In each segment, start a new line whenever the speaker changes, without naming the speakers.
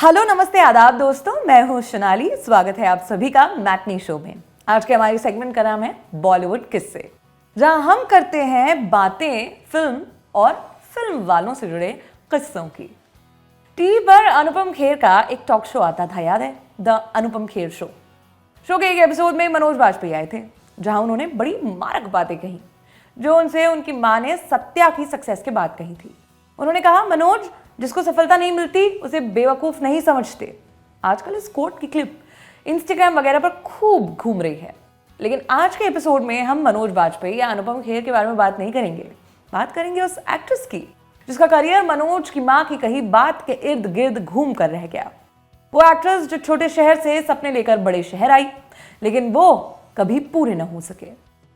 Hello नमस्ते आदाब दोस्तों, मैं हूं सोनाली। स्वागत है आप सभी का मैटनी शो में। आज के हमारे सेगमेंट का नाम है बॉलीवुड किस्से, जहां हम करते हैं बातें फिल्म और फिल्म वालों से जुड़े किस्सों की। टीवी पर अनुपम खेर का एक टॉक शो आता था, याद है? The Anupam Kher show. Show के एक एपिसोड में मनोज बाजपेयी आए थे, जहां उन्होंने बड़ी मारक बातें कही, जो उनसे उनकी माँ ने सत्या की सक्सेस के बाद कही थी। उन्होंने कहा, मनोज, जिसको सफलता नहीं मिलती उसे बेवकूफ़ नहीं समझते। आजकल इस कोट की क्लिप इंस्टाग्राम वगैरह पर खूब घूम रही है। लेकिन आज के एपिसोड में हम मनोज बाजपेयी या अनुपम खेर के बारे में बात नहीं करेंगे। बात करेंगे उस एक्ट्रेस की जिसका करियर मनोज की माँ की कही बात के इर्द गिर्द घूम कर रह गया। वो एक्ट्रेस जो छोटे शहर से सपने लेकर बड़े शहर आई, लेकिन वो कभी पूरे न हो सके।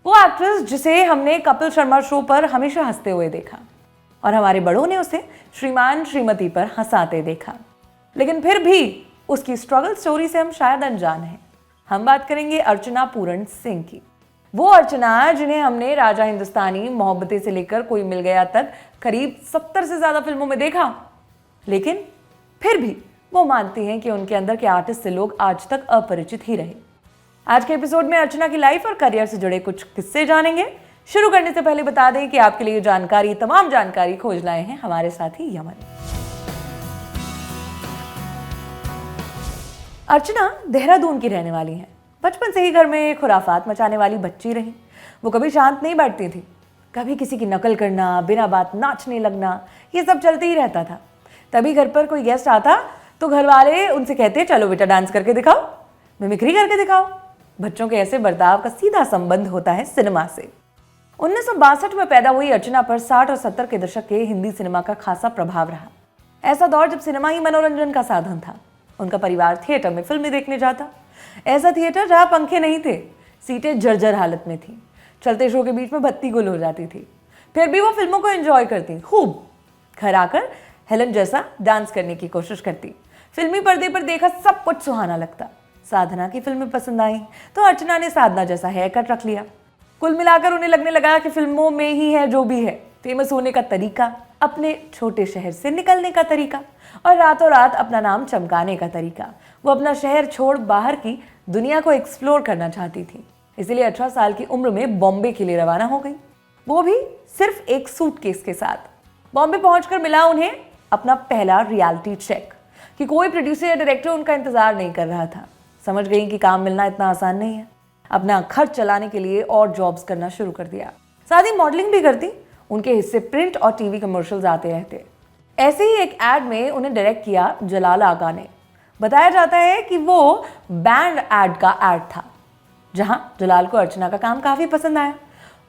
वो एक्ट्रेस जिसे हमने कपिल शर्मा शो पर हमेशा हंसते हुए देखा और हमारे बड़ों ने उसे श्रीमान श्रीमती पर हंसाते देखा, लेकिन फिर भी उसकी स्ट्रगल स्टोरी से हम शायद अनजान हैं। हम बात करेंगे अर्चना पूरन सिंह की। वो अर्चना जिन्हें हमने राजा हिंदुस्तानी, मोहब्बतें से लेकर कोई मिल गया तक करीब 70 से ज्यादा फिल्मों में देखा, लेकिन फिर भी वो मानती हैं कि उनके अंदर के आर्टिस्ट से लोग आज तक अपरिचित ही रहे। आज के एपिसोड में अर्चना की लाइफ और करियर से जुड़े कुछ किस्से जानेंगे। शुरू करने से पहले बता दें कि आपके लिए तमाम जानकारी खोज लाए हैं हमारे साथी यमन। अर्चना देहरादून की रहने वाली हैं। बचपन से ही घर में खुराफात मचाने वाली बच्ची रही। वो कभी शांत नहीं बैठती थी। कभी किसी की नकल करना, बिना बात नाचने लगना, ये सब चलते ही रहता था। तभी घर पर कोई गेस्ट आता तो घर वाले उनसे कहते, चलो बेटा डांस करके दिखाओ, मिमिक्री करके दिखाओ। बच्चों के ऐसे बर्ताव का सीधा संबंध होता है सिनेमा से। 1962 में पैदा हुई अर्चना पर 60 और 70 के दशक के हिंदी सिनेमा का खासा प्रभाव रहा। ऐसा दौर जब सिनेमा ही मनोरंजन का साधन था। उनका परिवार थिएटर में फिल्में देखने जाता। ऐसा थिएटर जहां पंखे नहीं थे, सीटें जर्जर हालत में थी, चलते शो के बीच में बत्ती गुल हो जाती थी। फिर भी वो फिल्मों को एंजॉय करती खूब। घर आकर हेलन जैसा डांस करने की कोशिश करती। फिल्मी पर्दे पर देखा सब कुछ सुहाना लगता। साधना की फिल्में पसंद आई तो अर्चना ने साधना जैसा हेयर कट रख लिया। कुल मिलाकर उन्हें लगने लगा कि फिल्मों में ही है जो भी है, फेमस होने का तरीका, अपने छोटे शहर से निकलने का तरीका और रातों रात अपना नाम चमकाने का तरीका। वो अपना शहर छोड़ बाहर की दुनिया को एक्सप्लोर करना चाहती थी। इसलिए 18 साल की उम्र में बॉम्बे के लिए रवाना हो गई, वो भी सिर्फ एक सूटकेस के साथ। बॉम्बे पहुंचकर मिला उन्हें अपना पहला रियलिटी चेक कि कोई प्रोड्यूसर या डायरेक्टर उनका इंतजार नहीं कर रहा था। समझ गई कि काम मिलना इतना आसान नहीं है। अपना खर्च चलाने के लिए और जॉब्स करना शुरू कर दिया। साथ ही मॉडलिंग भी करती। उनके हिस्से प्रिंट और टीवी कमर्शियल्स आते रहते। ऐसे ही एक एड में उन्हें डायरेक्ट किया जलाल आगा ने। बताया जाता है कि वो बैंड एड का एड था, जहां जलाल को अर्चना का काम काफी पसंद आया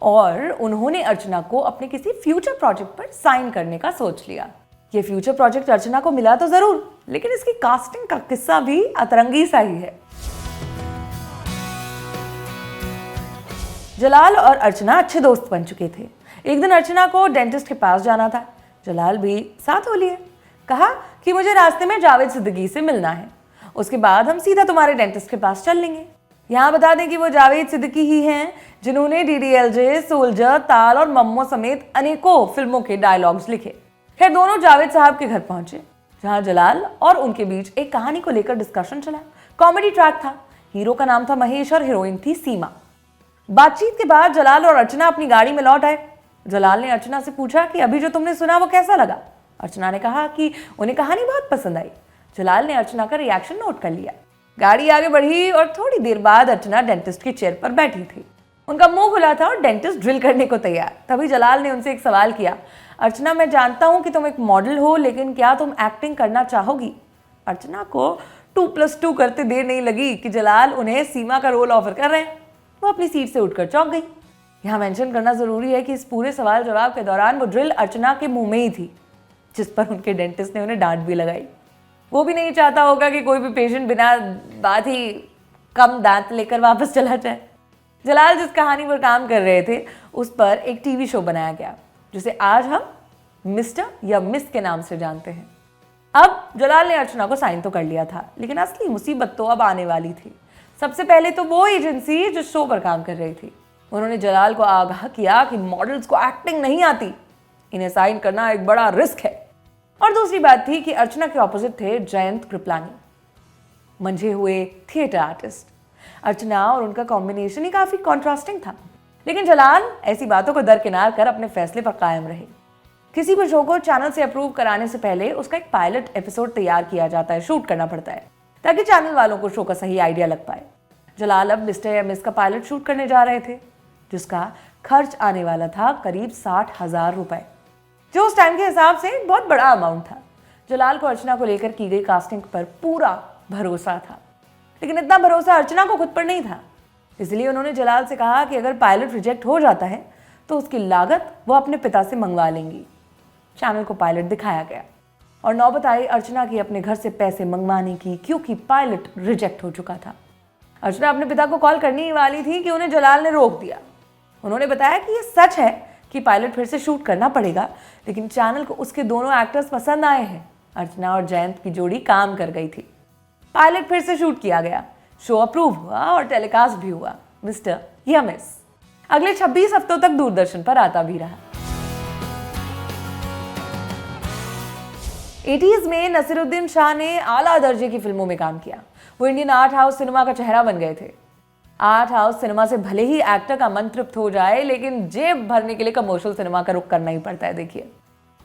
और उन्होंने अर्चना को अपने किसी फ्यूचर प्रोजेक्ट पर साइन करने का सोच लिया। ये फ्यूचर प्रोजेक्ट अर्चना को मिला तो जरूर, लेकिन इसकी कास्टिंग का किस्सा भी अतरंगी सा ही है। जलाल और अर्चना अच्छे दोस्त बन चुके थे। एक दिन अर्चना को डेंटिस्ट के पास जाना था। जलाल भी साथ हो लिए। कहा कि मुझे रास्ते में जावेद सिद्दीकी से मिलना है, उसके बाद हम सीधा तुम्हारे डेंटिस्ट के पास चल लेंगे। यहाँ बता दें कि वो जावेद सिद्दीकी ही हैं जिन्होंने डीडीएलजे, सोल्जर, ताल और मम्मो समेत अनेकों फिल्मों के डायलॉग्स लिखे। खैर दोनों जावेद साहब के घर पहुंचे, जहाँ जलाल और उनके बीच एक कहानी को लेकर डिस्कशन चला। कॉमेडी ट्रैक था। हीरो का नाम था महेश और हीरोइन थी सीमा। बातचीत के बाद जलाल और अर्चना अपनी गाड़ी में लौट आए। जलाल ने अर्चना से पूछा कि अभी जो तुमने सुना वो कैसा लगा। अर्चना ने कहा कि उन्हें कहानी बहुत पसंद आई। जलाल ने अर्चना का रिएक्शन नोट कर लिया। गाड़ी आगे बढ़ी और थोड़ी देर बाद अर्चना डेंटिस्ट की चेयर पर बैठी थी। उनका मुंह खुला था और डेंटिस्ट ड्रिल करने को तैयार। तभी जलाल ने उनसे एक सवाल किया, अर्चना, मैं जानता हूं कि तुम एक मॉडल हो, लेकिन क्या तुम एक्टिंग करना चाहोगी? अर्चना को 2+2 करते देर नहीं लगी कि जलाल उन्हें सीमा का रोल ऑफर कर रहे हैं। वो अपनी सीट से उठकर चौंक गई। यहाँ मेंशन करना जरूरी है कि इस पूरे सवाल जवाब के दौरान वो ड्रिल अर्चना के मुंह में ही थी, जिस पर उनके डेंटिस्ट ने उन्हें डांट भी लगाई। वो भी नहीं चाहता होगा कि कोई भी पेशेंट बिना बात ही कम दांत लेकर वापस चला जाए। जलाल जिस कहानी पर काम कर रहे थे उस पर एक टीवी शो बनाया गया, जिसे आज हम मिस्टर या मिस के नाम से जानते हैं। अब जलाल ने अर्चना को साइन तो कर लिया था, लेकिन असली मुसीबत तो अब आने वाली थी। सबसे पहले तो वो एजेंसी जो शो पर काम कर रही थी, उन्होंने जलाल को आगाह किया कि मॉडल्स को एक्टिंग नहीं आती, इन्हें साइन करना एक बड़ा रिस्क है। और दूसरी बात थी कि अर्चना के ऑपोजिट थे जयंत कृपलानी, मंझे हुए थिएटर आर्टिस्ट। अर्चना और उनका कॉम्बिनेशन ही काफी कॉन्ट्रास्टिंग था। लेकिन जलाल ऐसी बातों को दरकिनार कर अपने फैसले पर कायम रहे। किसी भी शो को चैनल से अप्रूव कराने से पहले उसका एक पायलट एपिसोड तैयार किया जाता है, शूट करना पड़ता है, ताकि चैनल वालों को शो का सही आइडिया लग पाए। जलाल अब मिस्टर या मिस का पायलट शूट करने जा रहे थे, जिसका खर्च आने वाला था करीब 60,000 रुपए, जो उस टाइम के हिसाब से बहुत बड़ा अमाउंट था। जलाल को अर्चना को लेकर की गई कास्टिंग पर पूरा भरोसा था, लेकिन इतना भरोसा अर्चना को खुद पर नहीं था। इसलिए उन्होंने जलाल से कहा कि अगर पायलट रिजेक्ट हो जाता है तो उसकी लागत वो अपने पिता से मंगवा लेंगी। चैनल को पायलट दिखाया गया और नौबत आई अर्चना की अपने घर से पैसे मंगवाने की, क्योंकि पायलट रिजेक्ट हो चुका था। अर्चना अपने पिता को कॉल करने ही वाली थी कि उन्हें जलाल ने रोक दिया। उन्होंने बताया कि ये सच है कि पायलट फिर से शूट करना पड़ेगा, लेकिन चैनल को उसके दोनों एक्टर्स पसंद आए हैं। अर्चना और जयंत की जोड़ी काम कर गई थी। पायलट फिर से शूट किया गया, शो अप्रूव हुआ और टेलीकास्ट भी हुआ, मिस्टर या मिस। अगले 26 हफ्तों तक दूरदर्शन पर आता भी रहा। 80s में नसीरुद्दीन शाह ने आला दर्जे की फिल्मों में काम किया। वो इंडियन आर्ट हाउस सिनेमा का चेहरा बन गए थे। आर्ट हाउस सिनेमा से भले ही एक्टर का मन तृप्त हो जाए, लेकिन जेब भरने के लिए कमर्शियल सिनेमा का रुख करना ही पड़ता है। देखिए,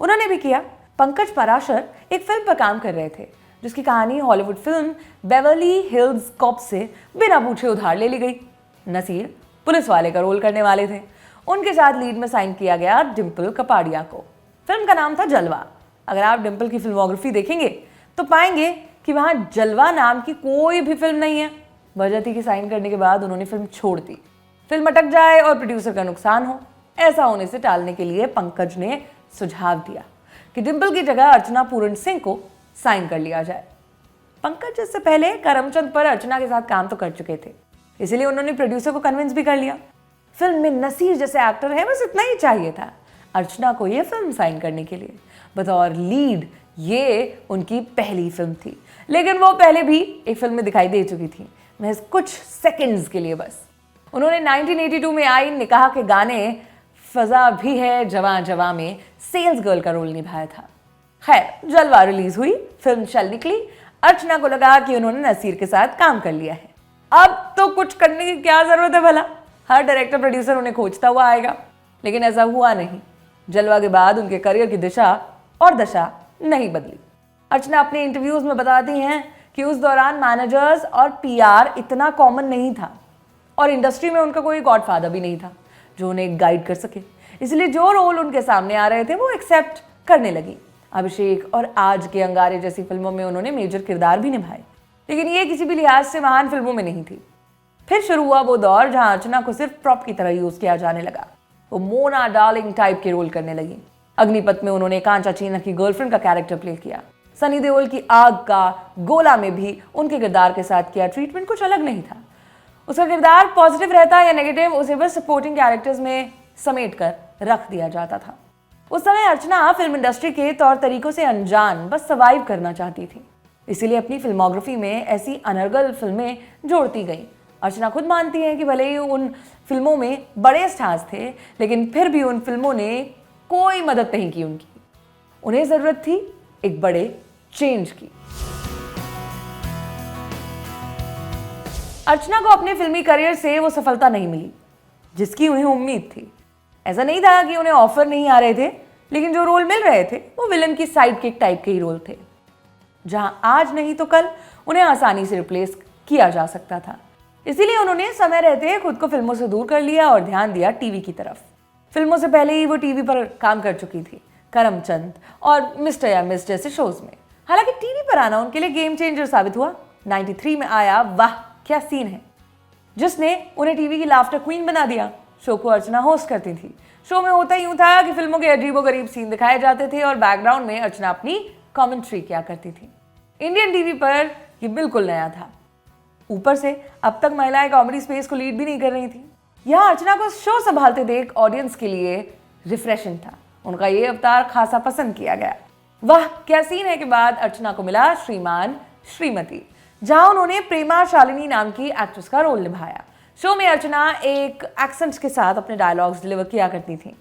उन्होंने भी किया। पंकज पराशर एक फिल्म पर काम कर रहे थे, जिसकी कहानी Hollywood film Beverly Hills Cop से बिना पूछे उधार ले ली गई। नसीर पुलिस वाले का रोल करने वाले थे। उनके साथ लीड में साइन किया गया डिम्पल कपाड़िया को। फिल्म का नाम था जलवा। अगर आप डिम्पल की फिल्मोग्राफी देखेंगे तो पाएंगे कि वहां जलवा नाम की कोई भी फिल्म नहीं है। वजह थी कि साइन करने के बाद उन्होंने फिल्म छोड़ दी। फिल्म अटक जाए और प्रोड्यूसर का नुकसान हो। ऐसा होने से टालने के लिए पंकज ने सुझाव दिया कि डिम्पल की जगह अर्चना पूरन सिंह को साइन कर लिया जाए। पंकज इससे पहले करमचंद पर अर्चना के साथ काम तो कर चुके थे, इसलिए उन्होंने प्रोड्यूसर को कन्विंस भी कर लिया। फिल्म में नसीर जैसे एक्टर है, बस इतना ही चाहिए था अर्चना को यह फिल्म साइन करने के लिए। बतौर लीड ये उनकी पहली फिल्म थी, लेकिन वो पहले भी एक फिल्म में दिखाई दे चुकी थी, महज कुछ सेकंड्स के लिए बस। उन्होंने 1982 में आई निकाह के गाने फजा भी है जवां जवां में सेल्स गर्ल का रोल निभाया था। खैर, जलवा रिलीज हुई, फिल्म चल निकली। अर्चना को लगा कि उन्होंने नसीर के साथ काम कर लिया है, अब तो कुछ करने की क्या जरूरत है भला। हर डायरेक्टर प्रोड्यूसर उन्हें खोजता हुआ आएगा, लेकिन ऐसा हुआ नहीं। जलवा के बाद उनके करियर की दिशा और दशा नहीं बदली। अर्चना अपने इंटरव्यूज में बताती हैं कि उस दौरान मैनेजर्स और पीआर इतना कॉमन नहीं था और इंडस्ट्री में उनका कोई गॉडफादर भी नहीं था जो उन्हें गाइड कर सके। इसलिए जो रोल उनके सामने आ रहे थे वो एक्सेप्ट करने लगी। अभिषेक और आज के अंगारे जैसी फिल्मों में उन्होंने मेजर किरदार भी निभाए, लेकिन ये किसी भी लिहाज से महान फिल्मों में नहीं थी। फिर शुरू हुआ वो दौर जहां अर्चना को सिर्फ प्रॉप की तरह यूज किया जाने लगा। वो मोना डार्लिंग टाइप के रोल करने लगी। अग्निपथ में उन्होंने कांचा चीना की गर्लफ्रेंड का कैरेक्टर प्ले किया। सनी देओल की आग का गोला में भी उनके किरदार के साथ किया ट्रीटमेंट कुछ अलग नहीं था। उसका किरदार पॉजिटिव रहता या नेगेटिव, उसे बस सपोर्टिंग कैरेक्टर्स में समेट कर रख दिया जाता था। उस समय अर्चना फिल्म इंडस्ट्री के तौर तरीकों से अनजान, बस सर्वाइव करना चाहती थी। इसीलिए अपनी फिल्मोग्राफी में ऐसी अनर्गल फिल्में जोड़ती गई। अर्चना खुद मानती हैं कि भले ही उन फिल्मों में बड़े स्टार्स थे, लेकिन फिर भी उन फिल्मों ने कोई मदद नहीं की उनकी। उन्हें जरूरत थी एक बड़े चेंज की। अर्चना को अपने फिल्मी करियर से वो सफलता नहीं मिली जिसकी उन्हें उम्मीद थी। ऐसा नहीं था कि उन्हें ऑफर नहीं आ रहे थे, लेकिन जो रोल मिल रहे थे वो विलन की साइड किक टाइप के ही रोल थे, जहां आज नहीं तो कल उन्हें आसानी से रिप्लेस किया जा सकता था। इसीलिए उन्होंने समय रहते खुद को फिल्मों से दूर कर लिया और ध्यान दिया टीवी की तरफ। फिल्मों से पहले ही वो टीवी पर काम कर चुकी थी, करमचंद और मिस्टर या मिस जैसे शोज में। हालांकि टीवी पर आना उनके लिए गेम चेंजर साबित हुआ। 93 में आया वाह क्या सीन है, जिसने उन्हें टीवी की लाफ्टर क्वीन बना दिया। शो को अर्चना होस्ट करती थी। शो में होता यूं था कि फिल्मों के अजीबोगरीब सीन दिखाए जाते थे और बैकग्राउंड में अर्चना अपनी कमेंट्री किया करती थी। इंडियन टीवी पर यह बिल्कुल नया था। ऊपर से अब तक महिलाएं कॉमेडी स्पेस को लीड भी नहीं कर रही थी। यह अर्चना को शो संभालते देख ऑडियंस के लिए रिफ्रेशिंग था। उनका ये अवतार खासा पसंद किया गया। वाह क्या सीन है के बाद अर्चना को मिला श्रीमान श्रीमती, जहां उन्होंने प्रेमा शालिनी नाम की एक्ट्रेस का रोल निभाया। शो में अर्चना एक एक्सेंट के साथ अपने डायलॉग्स डिलीवर किया करती थी।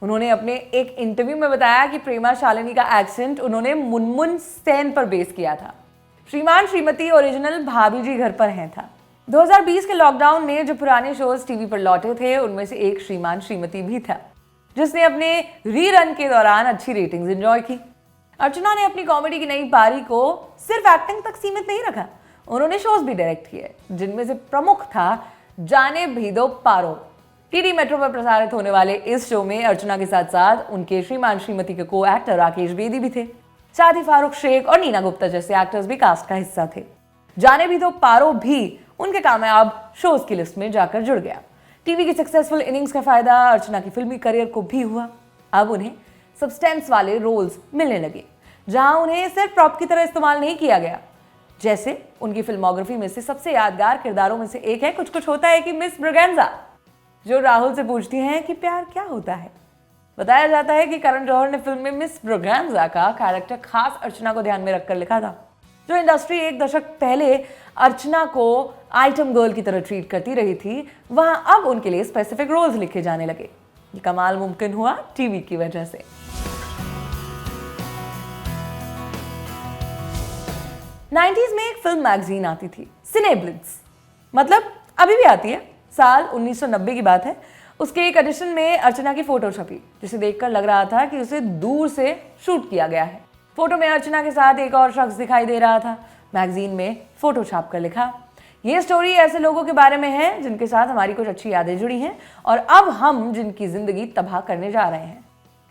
उन्होंने अपने एक इंटरव्यू में बताया कि प्रेमा शालिनी का एक्सेंट उन्होंने मुनमुन सेन पर बेस किया था। श्रीमान श्रीमती ओरिजिनल भाभी जी घर पर हैं था। 2020 के लॉकडाउन में जो पुराने शोज टीवी पर लौटे थे उनमें से एक श्रीमान श्रीमती भी था, जिसने अपने रीरन के दौरान अच्छी रेटिंग्स एंजॉय की। अर्चना ने अपनी कॉमेडी की नई पारी को सिर्फ एक्टिंग तक सीमित नहीं रखा, उन्होंने शोज भी डायरेक्ट किए, जिनमें से प्रमुख था जाने भी दो पारो। टीडी मेट्रो पर प्रसारित होने वाले इस शो में अर्चना के साथ साथ उनके श्रीमान श्रीमती के को एक्टर राकेश बेदी भी थे। साथ ही फारूक शेख और नीना गुप्ता जैसे एक्टर्स भी कास्ट का हिस्सा थे। जाने भी दो पारो भी उनके कामयाब शोज की लिस्ट में जाकर जुड़ गया। टीवी की सक्सेसफुल इनिंग्स का फायदा अर्चना की फिल्मी करियर को भी हुआ। अब उन्हें सब्सटेंस वाले रोल्स मिलने लगे, जहां उन्हें सिर्फ प्रॉप की तरह इस्तेमाल नहीं किया गया। जैसे उनकी फिल्मोग्राफी में से सबसे यादगार किरदारों में से एक है कुछ कुछ होता है कि मिस ब्रगेंजा, जो राहुल से पूछती हैं कि प्यार क्या होता है। बताया जाता है कि करण जौहर ने फिल्म में मिस ब्रगेंजा का कैरेक्टर खास अर्चना को ध्यान में रखकर लिखा था। जो इंडस्ट्री एक दशक पहले अर्चना को आइटम गर्ल की तरह ट्रीट करती रही थी, वहां अब उनके लिए स्पेसिफिक रोल्स लिखे जाने लगे। ये कमाल मुमकिन हुआ टीवी की वजह से। 90s में एक फिल्म मैगजीन आती थी, सिनेब्लिट्ज, मतलब अभी भी आती है, साल 1990 की बात है। उसके एक एडिशन में अर्चना की फोटो छपी, जिसे देखकर लग रहा था कि उसे दूर से शूट किया गया है। फोटो में अर्चना के साथ एक और शख्स दिखाई दे रहा था। मैगजीन में फोटो छाप कर लिखा, ये स्टोरी ऐसे लोगों के बारे में है जिनके साथ हमारी कुछ अच्छी यादें जुड़ी हैं और अब हम जिनकी जिंदगी तबाह करने जा रहे हैं।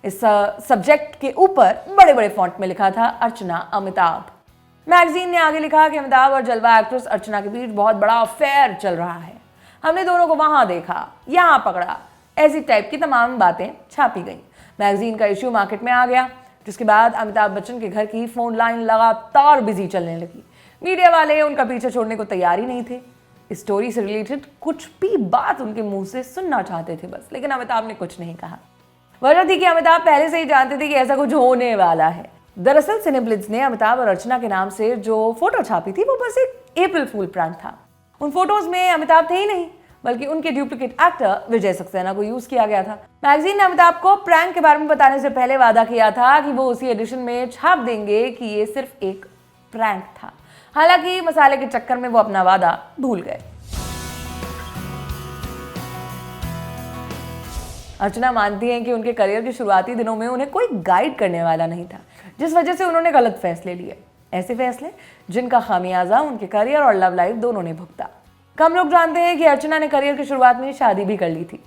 इस सब्जेक्ट के ऊपर बड़े बड़े फॉन्ट में लिखा था अर्चना अमिताभ। मैगजीन ने आगे लिखा कि अमिताभ और जलवा एक्ट्रेस अर्चना के बीच बहुत बड़ा अफेयर चल रहा है, हमने दोनों को वहां देखा, यहाँ पकड़ा, ऐसी टाइप की तमाम बातें छापी गई। मैगजीन का इश्यू मार्केट में आ गया, जिसके बाद अमिताभ बच्चन के घर की फोन लाइन लगातार बिजी चलने लगी। मीडिया वाले उनका पीछे छोड़ने को तैयार ही नहीं थे। इस स्टोरी से रिलेटेड कुछ भी बात उनके मुंह से सुनना चाहते थे बस, लेकिन अमिताभ ने कुछ नहीं कहा। वजह थी कि अमिताभ पहले से ही जानते थे कि ऐसा कुछ होने वाला है। दरअसल सिनेब्लिट्ज ने अमिताभ और अर्चना के नाम से जो फोटो छापी थी वो बस एक अप्रैल फूल प्रैंक था। उन फोटोज में अमिताभ थे ही नहीं, बल्कि उनके डुप्लीकेट एक्टर विजय सक्सेना को यूज किया गया था। मैगजीन ने अमिताभ को प्रैंक के बारे में बताने से पहले वादा किया था कि वो उसी एडिशन में छाप देंगे कि ये सिर्फ एक प्रैंक था। हालांकि मसाले के चक्कर में वो अपना वादा भूल गए। अर्चना मानती हैं कि उनके करियर के शुरुआती दिनों में उन्हें कोई गाइड करने वाला नहीं था, जिस वजह से उन्होंने गलत फैसले लिए, ऐसे फैसले जिनका खामियाजा उनके करियर और लव लाइफ दोनों ने भुगता। कम लोग जानते हैं कि अर्चना ने करियर की शुरुआत में शादी भी कर ली थी।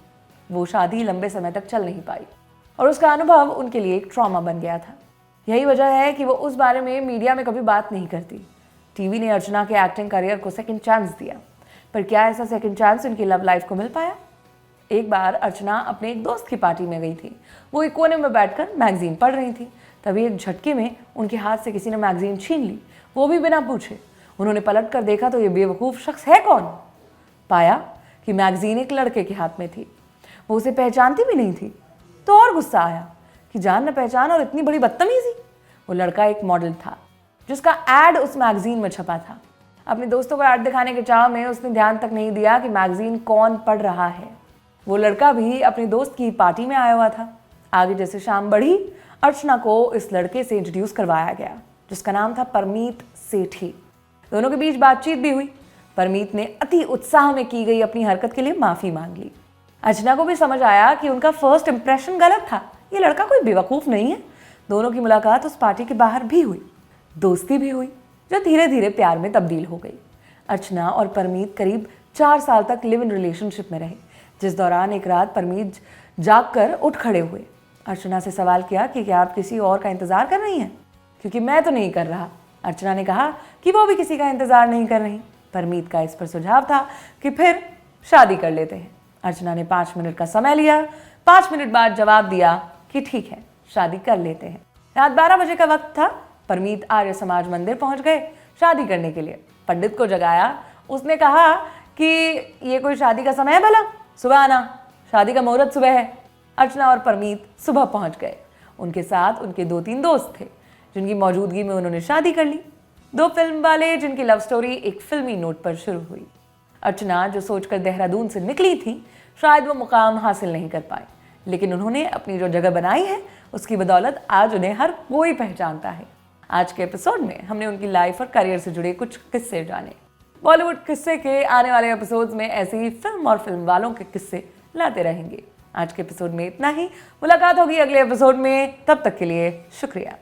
वो शादी लंबे समय तक चल नहीं पाई और उसका अनुभव उनके लिए एक ट्रॉमा बन गया था। यही वजह है कि वो उस बारे में मीडिया में कभी बात नहीं करती। टीवी ने अर्चना के एक्टिंग करियर को सेकंड चांस दिया, पर क्या ऐसा सेकंड चांस उनकी लव लाइफ को मिल पाया? एक बार अर्चना अपने एक दोस्त की पार्टी में गई थी। वो एक कोने में बैठकर मैगजीन पढ़ रही थी। तभी एक झटके में उनके हाथ से किसी ने मैगजीन छीन ली, वो भी बिना पूछे। उन्होंने पलट कर देखा तो ये बेवकूफ़ शख्स है कौन? पाया कि मैगजीन एक लड़के के हाथ में थी। वो उसे पहचानती भी नहीं थी, तो और गुस्सा आया कि जान न पहचान और इतनी बड़ी बदतमीजी। वो लड़का एक मॉडल था जिसका एड उस मैगजीन में छपा था। अपने दोस्तों को एड दिखाने के चाव में उसने ध्यान तक नहीं दिया कि मैगजीन कौन पढ़ रहा है। वो लड़का भी अपने दोस्त की पार्टी में आया हुआ था। आगे जैसे शाम बढ़ी, अर्चना को इस लड़के से इंट्रोड्यूस करवाया गया, जिसका नाम था परमीत सेठी। दोनों के बीच बातचीत भी हुई। परमीत ने अति उत्साह में की गई अपनी हरकत के लिए माफी मांग ली। अर्चना को भी समझ आया कि उनका फर्स्ट इंप्रेशन गलत था, ये लड़का कोई बेवकूफ़ नहीं है। दोनों की मुलाकात उस पार्टी के बाहर भी हुई, दोस्ती भी हुई, जो धीरे धीरे प्यार में तब्दील हो गई। अर्चना और परमीत करीब 4 साल तक लिव इन रिलेशनशिप में रहे, जिस दौरान एक रात परमीत जाग कर उठ खड़े हुए। अर्चना से सवाल किया कि क्या आप किसी और का इंतज़ार कर रही हैं? क्योंकि मैं तो नहीं कर रहा। अर्चना ने कहा कि वो भी किसी का इंतज़ार नहीं कर रही। परमीत का इस पर सुझाव था कि फिर शादी कर लेते हैं। अर्चना ने 5 मिनट का समय लिया। 5 मिनट बाद जवाब दिया कि ठीक है, शादी कर लेते हैं। रात 12 बजे का वक्त था। परमीत आर्य समाज मंदिर पहुंच गए शादी करने के लिए। पंडित को जगाया। उसने कहा कि ये कोई शादी का समय है भला? सुबह आना, शादी का मुहूर्त सुबह है। अर्चना और परमीत सुबह पहुंच गए। उनके साथ उनके 2-3 दोस्त थे, जिनकी मौजूदगी में उन्होंने शादी कर ली। 2 फिल्म वाले जिनकी लव स्टोरी एक फिल्मी नोट पर शुरू हुई। अर्चना जो सोचकर देहरादून से निकली थी, शायद वो मुकाम हासिल नहीं कर पाई। लेकिन उन्होंने अपनी जो जगह बनाई है उसकी बदौलत आज उन्हें हर कोई पहचानता है। आज के एपिसोड में हमने उनकी लाइफ और करियर से जुड़े कुछ किस्से जाने। बॉलीवुड किस्से के आने वाले एपिसोड्स में ऐसे ही फिल्म और फिल्म वालों के किस्से लाते रहेंगे। आज के एपिसोड में इतना ही। मुलाकात होगी अगले एपिसोड में, तब तक के लिए शुक्रिया।